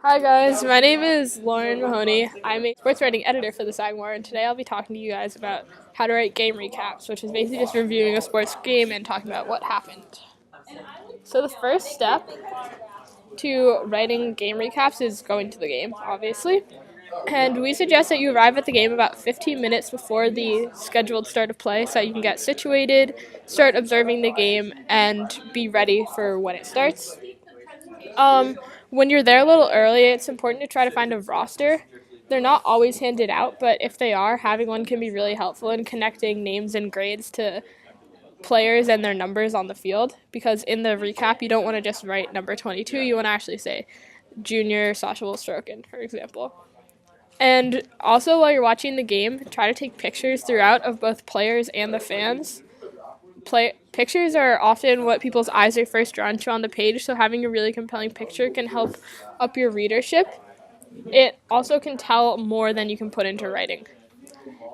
Hi guys, my name is Lauren Mahoney. I'm a sports writing editor for the Sagamore, and today I'll be talking to you guys about how to write game recaps, which is basically just reviewing a sports game and talking about what happened. So the first step to writing game recaps is going to the game, obviously. And we suggest that you arrive at the game about 15 minutes before the scheduled start of play so that you can get situated, start observing the game, and be ready for when it starts. Um, when you're there a little early, it's important to try to find a roster. They're not always handed out, but if they are, having one can be really helpful in connecting names and grades to players and their numbers on the field. Because in the recap, you don't want to just write number 22, you want to actually say Junior Sasha Volstroken, for example. And also, while you're watching the game, try to take pictures throughout of both players and the fans. Pictures are often what people's eyes are first drawn to on the page, so having a really compelling picture can help up your readership. It also can tell more than you can put into writing.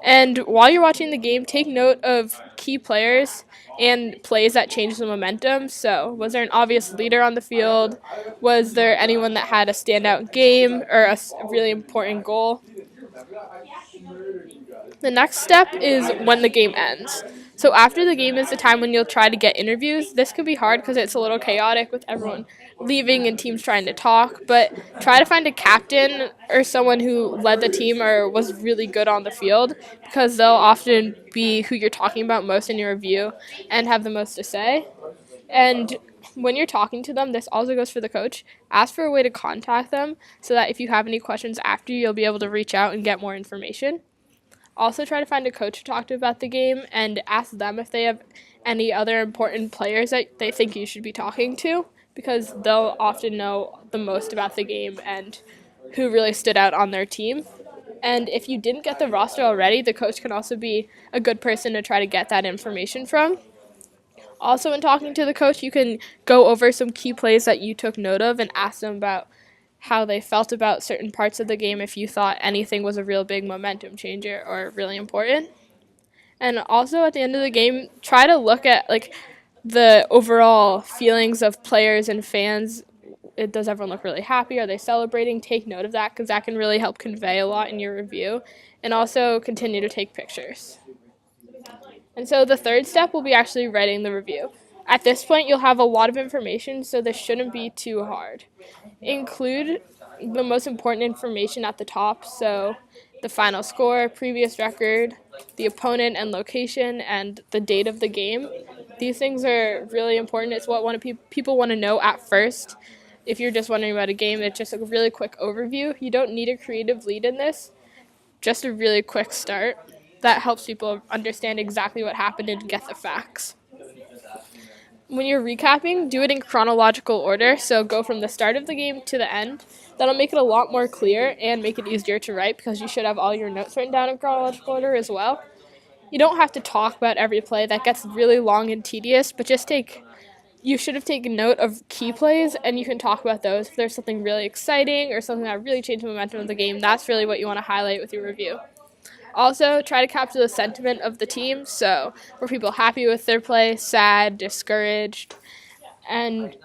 And while you're watching the game, take note of key players and plays that change the momentum. So, was there an obvious leader on the field? Was there anyone that had a standout game or a really important goal? The next step is when the game ends. So after the game is the time when you'll try to get interviews. This can be hard because it's a little chaotic with everyone leaving and teams trying to talk, but try to find a captain or someone who led the team or was really good on the field because they'll often be who you're talking about most in your review and have the most to say. And when you're talking to them, this also goes for the coach. Ask for a way to contact them so that if you have any questions after, you'll be able to reach out and get more information. Also, try to find a coach to talk to about the game and ask them if they have any other important players that they think you should be talking to because they'll often know the most about the game and who really stood out on their team. And if you didn't get the roster already, the coach can also be a good person to try to get that information from. Also, in talking to the coach, you can go over some key plays that you took note of and ask them about how they felt about certain parts of the game if you thought anything was a real big momentum changer or really important. And also at the end of the game, try to look at the overall feelings of players and fans. Does everyone look really happy? Are they celebrating? Take note of that because that can really help convey a lot in your review. And also continue to take pictures. And so the third step will be actually writing the review. At this point, you'll have a lot of information, so this shouldn't be too hard. Include the most important information at the top, so the final score, previous record, the opponent and location, and the date of the game. These things are really important. It's what people want to know at first. If you're just wondering about a game, it's just a really quick overview. You don't need a creative lead in this, just a really quick start. That helps people understand exactly what happened and get the facts. When you're recapping, do it in chronological order, so go from the start of the game to the end. That'll make it a lot more clear and make it easier to write because you should have all your notes written down in chronological order as well. You don't have to talk about every play, that gets really long and tedious, but you should have taken note of key plays and you can talk about those. If there's something really exciting or something that really changed the momentum of the game, that's really what you want to highlight with your review. Also, try to capture the sentiment of the team. So, were people happy with their play, sad, discouraged? And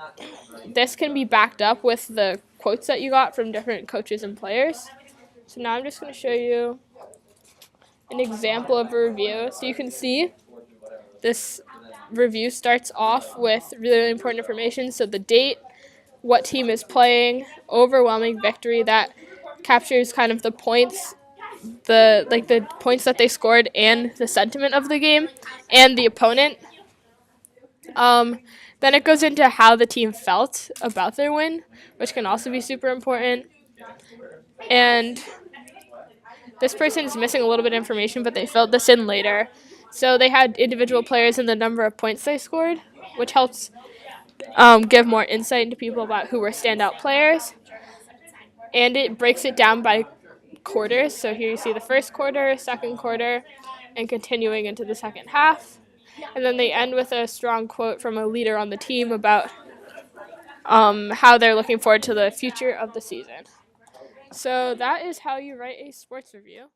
this can be backed up with the quotes that you got from different coaches and players. So now I'm just going to show you an example of a review. So you can see this review starts off with really important information. So the date, what team is playing, overwhelming victory, that captures kind of the points, the points that they scored and the sentiment of the game and the opponent. Then it goes into how the team felt about their win, which can also be super important. And this person's missing a little bit of information, but they filled this in later. So they had individual players and the number of points they scored, which helps give more insight into people about who were standout players. And it breaks it down by quarters. So here you see the first quarter, second quarter, and continuing into the second half. And then they end with a strong quote from a leader on the team about how they're looking forward to the future of the season. So that is how you write a sports review.